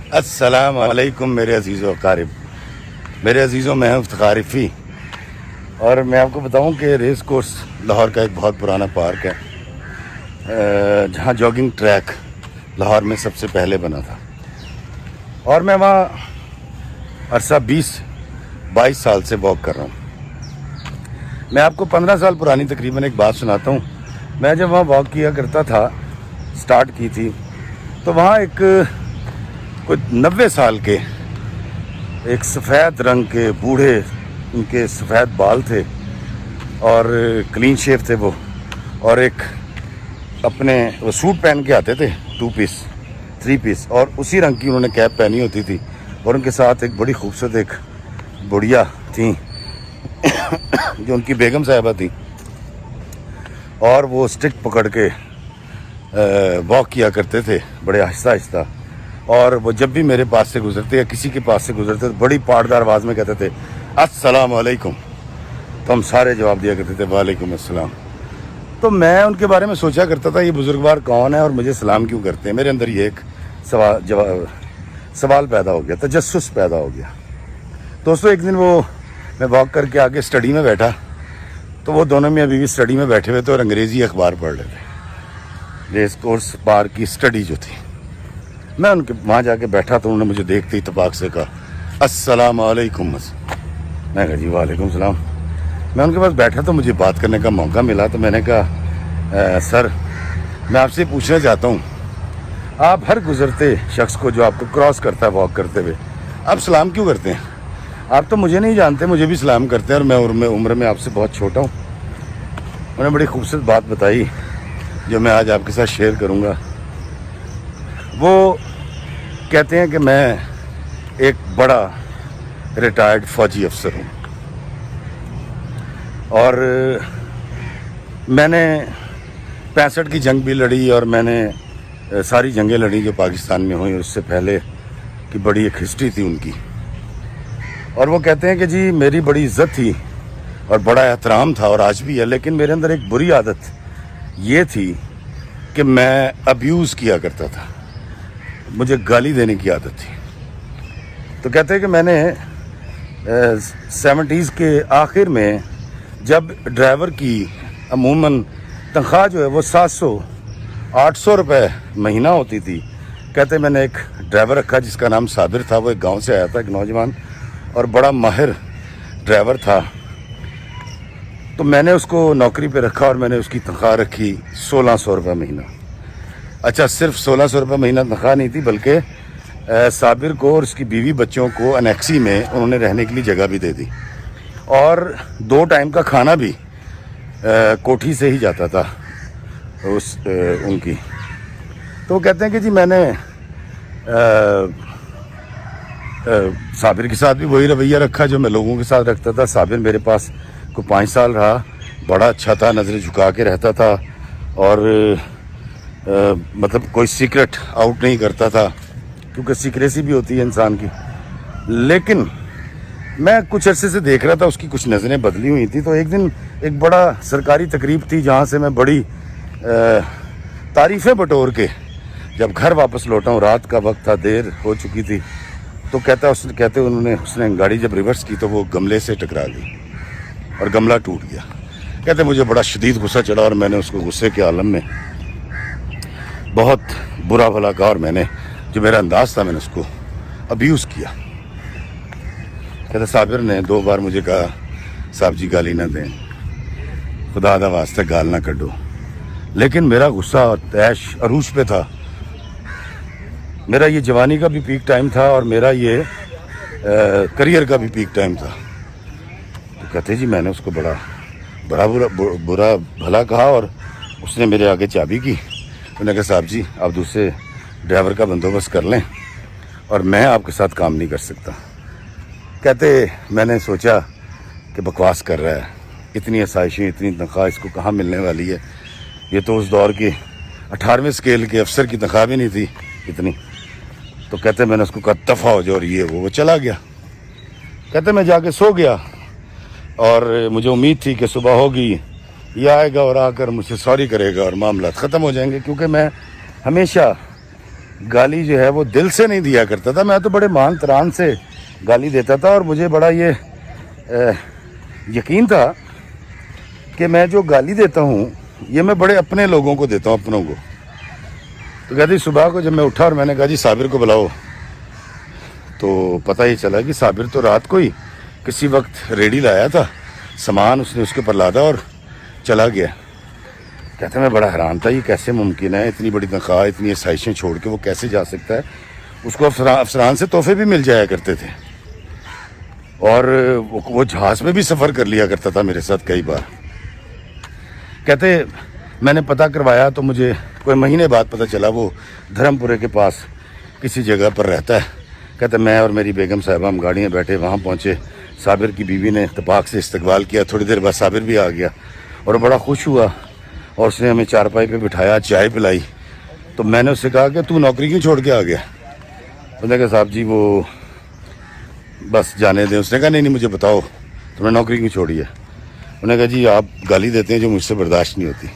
السلام علیکم میرے عزیز و اقارب، میرے عزیزوں میں ہوں افتخارفی، اور میں آپ کو بتاؤں کہ ریس کورس لاہور کا ایک بہت پرانا پارک ہے جہاں جاگنگ ٹریک لاہور میں سب سے پہلے بنا تھا، اور میں وہاں عرصہ 20-22 سال سے واک کر رہا ہوں۔ میں آپ کو 15 سال پرانی تقریباً ایک بات سناتا ہوں۔ میں جب وہاں واک کیا کرتا تھا، سٹارٹ کی تھی، تو وہاں ایک کوئی 90 سال کے ایک سفید رنگ کے بوڑھے، ان کے سفید بال تھے اور کلین شیو تھے وہ، اور ایک اپنے وہ سوٹ پہن کے آتے تھے 2 پیس 3 پیس، اور اسی رنگ کی انہوں نے کیپ پہنی ہوتی تھی، اور ان کے ساتھ ایک بڑی خوبصورت ایک بڑھیا تھیں جو ان کی بیگم صاحبہ تھیں، اور وہ سٹک پکڑ کے واک کیا کرتے تھے بڑے آہستہ آہستہ، اور وہ جب بھی میرے پاس سے گزرتے یا کسی کے پاس سے گزرتے تو بڑی پاٹدار آواز میں کہتے تھے السلام علیکم، تو ہم سارے جواب دیا کرتے تھے وعلیکم السلام۔ تو میں ان کے بارے میں سوچا کرتا تھا یہ بزرگوار کون ہے اور مجھے سلام کیوں کرتے ہیں۔ میرے اندر یہ ایک سوال پیدا ہو گیا، تجسس پیدا ہو گیا۔ دوستو ایک دن میں واک کر کے آگے اسٹڈی میں بیٹھا، تو وہ دونوں میاں بیوی اسٹڈی میں بیٹھے ہوئے تھے اور انگریزی اخبار پڑھ رہے تھے، ریس کورس پارک کی اسٹڈی جو تھی۔ میں ان کے وہاں جا کے بیٹھا تو انہوں نے مجھے دیکھتے ہی اتفاق سے کہا السلام علیکم۔ میں کہا جی وعلیکم السلام۔ میں ان کے پاس بیٹھا تو مجھے بات کرنے کا موقع ملا، تو میں نے کہا سر میں آپ سے پوچھنا چاہتا ہوں، آپ ہر گزرتے شخص کو جو آپ کو کراس کرتا ہے واک کرتے ہوئے، آپ سلام کیوں کرتے ہیں؟ آپ تو مجھے نہیں جانتے، مجھے بھی سلام کرتے ہیں، اور میں عمر میں آپ سے بہت چھوٹا ہوں۔ انہوں نے بڑی خوبصورت بات بتائی جو میں آج آپ کے ساتھ شیئر کروں گا۔ وہ کہتے ہیں کہ میں ایک بڑا ریٹائرڈ فوجی افسر ہوں، اور میں نے 65 کی جنگ بھی لڑی، اور میں نے ساری جنگیں لڑی جو پاکستان میں ہوئی، اس سے پہلے کی بڑی ایک ہسٹری تھی ان کی۔ اور وہ کہتے ہیں کہ جی میری بڑی عزت تھی اور بڑا احترام تھا، اور آج بھی ہے، لیکن میرے اندر ایک بری عادت یہ تھی کہ میں ابیوز کیا کرتا تھا، مجھے گالی دینے کی عادت تھی۔ تو کہتے ہیں کہ میں نے 70s کے آخر میں جب ڈرائیور کی عموماً تنخواہ جو ہے وہ 700-800 روپے مہینہ ہوتی تھی، کہتے میں نے ایک ڈرائیور رکھا جس کا نام صابر تھا، وہ ایک گاؤں سے آیا تھا، ایک نوجوان اور بڑا ماہر ڈرائیور تھا۔ تو میں نے اس کو نوکری پہ رکھا اور میں نے اس کی تنخواہ رکھی 1600 روپے مہینہ۔ اچھا صرف 1600 روپے مہینہ تنخواہ نہیں تھی، بلکہ صابر کو اور اس کی بیوی بچوں کو انیکسی میں انہوں نے رہنے کے لیے جگہ بھی دے دی، اور 2 ٹائم کا کھانا بھی کوٹھی سے ہی جاتا تھا ان کی۔ تو وہ کہتے ہیں کہ جی میں نے صابر کے ساتھ بھی وہی رویہ رکھا جو میں لوگوں کے ساتھ رکھتا تھا۔ صابر میرے پاس کو 5 سال رہا، بڑا اچھا تھا، نظر جھکا کے رہتا تھا، اور مطلب کوئی سیکرٹ آؤٹ نہیں کرتا تھا، کیونکہ سیکریسی بھی ہوتی ہے انسان کی۔ لیکن میں کچھ عرصے سے دیکھ رہا تھا اس کی کچھ نظریں بدلی ہوئی تھی۔ تو ایک دن ایک بڑا سرکاری تقریب تھی جہاں سے میں بڑی تعریفیں بٹور کے جب گھر واپس لوٹا ہوں، رات کا وقت تھا، دیر ہو چکی تھی، تو اس نے گاڑی جب ریورس کی تو وہ گملے سے ٹکرا گئی اور گملہ ٹوٹ گیا۔ کہتے مجھے بڑا شدید غصہ چڑھا، اور میں نے اس کو غصے کے عالم میں بہت برا بھلا کہا، اور میں نے جو میرا انداز تھا میں نے اس کو ابیوز کیا۔ کہتے صابر نے 2 بار مجھے کہا صاحب جی گالی نہ دیں، خدا دا واسطہ گال نہ کڈو، لیکن میرا غصہ تیش عروج پہ تھا۔ میرا یہ جوانی کا بھی پیک ٹائم تھا، اور میرا یہ کریئر کا بھی پیک ٹائم تھا۔ تو کہتے جی میں نے اس کو بڑا برا بھلا کہا، اور اس نے میرے آگے چابی کی۔ انہوں نے کہا صاحب جی آپ دوسرے ڈرائیور کا بندوبست کر لیں، اور میں آپ کے ساتھ کام نہیں کر سکتا۔ کہتے میں نے سوچا کہ بکواس کر رہا ہے، اتنی آسائشیں، اتنی تنخواہ اس کو کہاں ملنے والی ہے، یہ تو اس دور کی 18ویں اسکیل کے افسر کی تنخواہ بھی نہیں تھی اتنی۔ تو کہتے میں نے اس کو کہا دفع ہو جاؤ، اور یہ وہ چلا گیا۔ کہتے میں جا کے سو گیا، اور مجھے امید تھی کہ صبح ہوگی، یہ آئے گا اور آ کر مجھ سے سوری کرے گا اور معاملات ختم ہو جائیں گے، کیونکہ میں ہمیشہ گالی جو ہے وہ دل سے نہیں دیا کرتا تھا. میں تو بڑے مان تران سے گالی دیتا تھا اور مجھے بڑا یہ یقین تھا کہ میں جو گالی دیتا ہوں یہ میں بڑے اپنے لوگوں کو دیتا ہوں, اپنوں کو. تو کہتی صبح کو جب میں اٹھا اور میں نے کہا جی صابر کو بلاؤ, تو پتہ یہ چلا کہ صابر تو رات کو ہی کسی وقت ریڈی لایا تھا, سامان اس نے اس کے پر لادا اور چلا گیا. کہتے میں بڑا حیران تھا یہ کیسے ممکن ہے, اتنی بڑی تنخواہ اتنی سائشیں چھوڑ کے وہ کیسے جا سکتا ہے. اس کو افسران سے تحفے بھی مل جایا کرتے تھے اور وہ جہاز میں بھی سفر کر لیا کرتا تھا میرے ساتھ کئی بار. کہتے میں نے پتہ کروایا تو مجھے کوئی مہینے بعد پتہ چلا وہ دھرم پورے کے پاس کسی جگہ پر رہتا ہے. کہتے میں اور میری بیگم صاحبہ ہم گاڑیاں بیٹھے وہاں پہنچے. صابر کی بیوی نے اتفاق سے استقبال کیا. تھوڑی دیر بعد صابر بھی آ گیا اور بڑا خوش ہوا اور اس نے ہمیں چارپائی پہ بٹھایا, چائے پلائی. تو میں نے اس سے کہا کہ تو نوکری کیوں چھوڑ کے آ گیا؟ اس نے کہا صاحب جی وہ بس جانے دیں. اس نے کہا نہیں مجھے بتاؤ تم نے نوکری کیوں چھوڑی ہے؟ انہوں نے کہا جی آپ گالی دیتے ہیں جو مجھ سے برداشت نہیں ہوتی.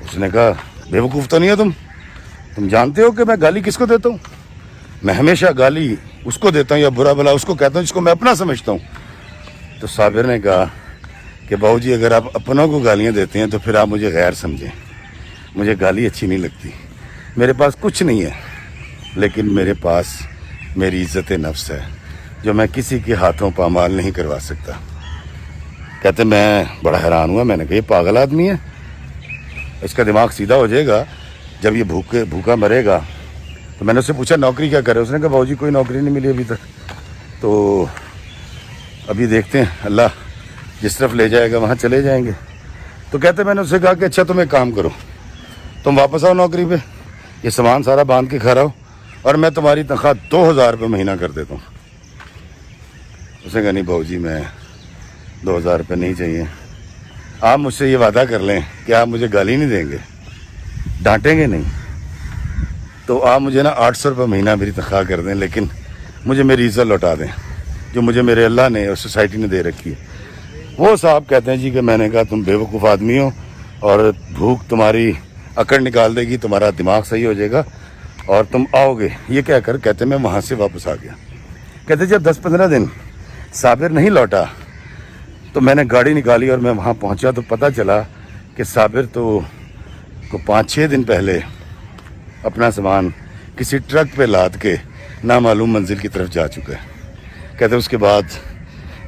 اس نے کہا بے وقوف تو نہیں ہے تم جانتے ہو کہ میں گالی کس کو دیتا ہوں؟ میں ہمیشہ گالی اس کو دیتا ہوں یا برا بلا اس کو کہتا ہوں جس کو میں اپنا سمجھتا ہوں. تو صابر نے کہا کہ بہو جی اگر آپ اپنوں کو گالیاں دیتے ہیں تو پھر آپ مجھے غیر سمجھیں. مجھے گالی اچھی نہیں لگتی. میرے پاس کچھ نہیں ہے لیکن میرے پاس میری عزت نفس ہے جو میں کسی کے ہاتھوں پامال نہیں کروا سکتا. کہتے میں بڑا حیران ہوا. میں نے کہا یہ پاگل آدمی ہے, اس کا دماغ سیدھا ہو جائے گا جب یہ بھوکا مرے گا. تو میں نے اس سے پوچھا نوکری کیا کرے؟ اس نے کہا بہو جی کوئی نوکری نہیں ملی ابھی تک, تو ابھی دیکھتے ہیں اللہ جس طرف لے جائے گا وہاں چلے جائیں گے. تو کہتے میں نے اس سے کہا کہ اچھا تم ایک کام کرو, تم واپس آؤ نوکری پہ, یہ سامان سارا باندھ کے کھا رہا ہو اور میں تمہاری تنخواہ 2000 روپے مہینہ کر دیتا ہوں. اس نے کہا نہیں بہو جی میں 2000 روپے نہیں چاہیے. آپ مجھ سے یہ وعدہ کر لیں کہ آپ مجھے گالی نہیں دیں گے, ڈانٹیں گے نہیں, تو آپ مجھے نا 800 روپے مہینہ میری تنخواہ کر دیں لیکن مجھے میری عزت لوٹا دیں جو مجھے میرے اللہ نے اور سوسائٹی نے دے رکھی ہے. وہ صاحب کہتے ہیں جی کہ میں نے کہا تم بے وقوف آدمی ہو اور بھوک تمہاری اکڑ نکال دے گی, تمہارا دماغ صحیح ہو جائے گا اور تم آؤ گے. یہ کہہ کر کہتے میں وہاں سے واپس آ گیا. کہتے جب 10-15 دن صابر نہیں لوٹا تو میں نے گاڑی نکالی اور میں وہاں پہنچا تو پتہ چلا کہ صابر تو 5-6 دن پہلے اپنا سامان کسی ٹرک پہ لاد کے نامعلوم منزل کی طرف جا چکا ہے. کہتے اس کے بعد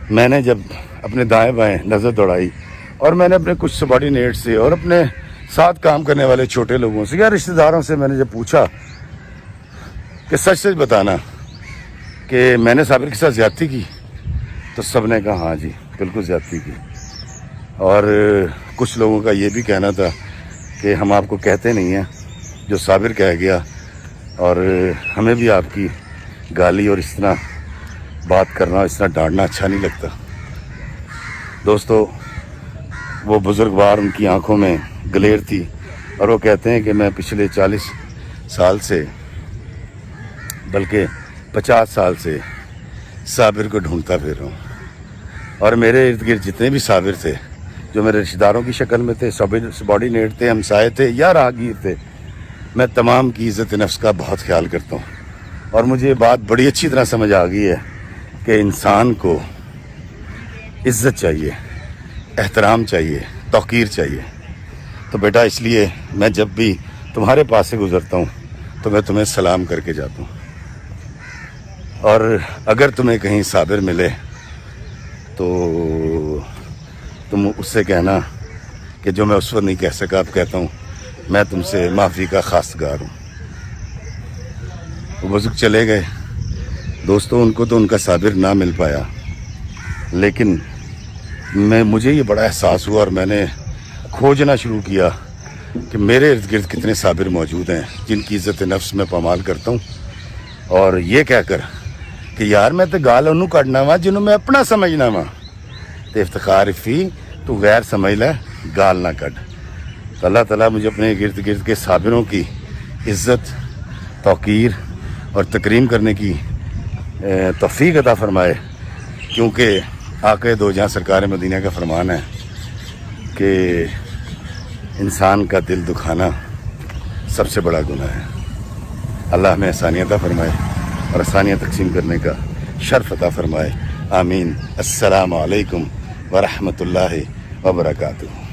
میں نے جب اپنے دائیں بائیں نظر دوڑائی اور میں نے اپنے کچھ سبارڈینیٹ سے اور اپنے ساتھ کام کرنے والے چھوٹے لوگوں سے یا رشتہ داروں سے میں نے جب پوچھا کہ سچ سچ بتانا کہ میں نے صابر کے ساتھ زیادتی کی, تو سب نے کہا ہاں جی بالکل زیادتی کی. اور کچھ لوگوں کا یہ بھی کہنا تھا کہ ہم آپ کو کہتے نہیں ہیں جو صابر کہہ گیا, اور ہمیں بھی آپ کی گالی اور اس طرح بات کرنا اس طرح ڈانٹنا اچھا نہیں لگتا. دوستو وہ بزرگوار ان کی آنکھوں میں گلیر تھی اور وہ کہتے ہیں کہ میں پچھلے 40 سال سے بلکہ 50 سال سے صابر کو ڈھونڈتا پھر رہا ہوں, اور میرے ارد گرد جتنے بھی صابر تھے جو میرے رشتہ داروں کی شکل میں تھے, سبارڈینیٹ تھے, ہمسائے تھے یا راہگیر تھے, میں تمام کی عزت نفس کا بہت خیال کرتا ہوں. اور مجھے یہ بات بڑی اچھی طرح سمجھ آ گئی ہے کہ انسان کو عزت چاہیے, احترام چاہیے, توقیر چاہیے. تو بیٹا اس لیے میں جب بھی تمہارے پاس سے گزرتا ہوں تو میں تمہیں سلام کر کے جاتا ہوں, اور اگر تمہیں کہیں صابر ملے تو تم اس سے کہنا کہ جو میں اس وقت نہیں کہہ سکا اب کہتا ہوں, میں تم سے معافی کا خواستگار ہوں. وہ بزرگ چلے گئے دوستوں, ان کو تو ان کا صابر نہ مل پایا, لیکن مجھے یہ بڑا احساس ہوا اور میں نے کھوجنا شروع کیا کہ میرے ارد گرد کتنے صابر موجود ہیں جن کی عزت نفس میں پامال کرتا ہوں, اور یہ کہہ کر کہ یار میں تو گال انہوں کٹنا وا جنہوں میں اپنا سمجھنا وا, تو افتخار فی تو غیر سمجھ لے گال نہ کٹ. تو اللہ تعالیٰ مجھے اپنے گرد گرد کے صابروں کی عزت, توقیر اور تکریم کرنے کی توفیق عطا فرمائے, کیونکہ آقا دو جہاں سرکار مدینہ کا فرمان ہے کہ انسان کا دل دکھانا سب سے بڑا گناہ ہے. اللہ ہمیں آسانیاں عطا فرمائے اور آسانیاں تقسیم کرنے کا شرف عطا فرمائے. آمین. السلام علیکم ورحمۃ اللہ وبرکاتہ.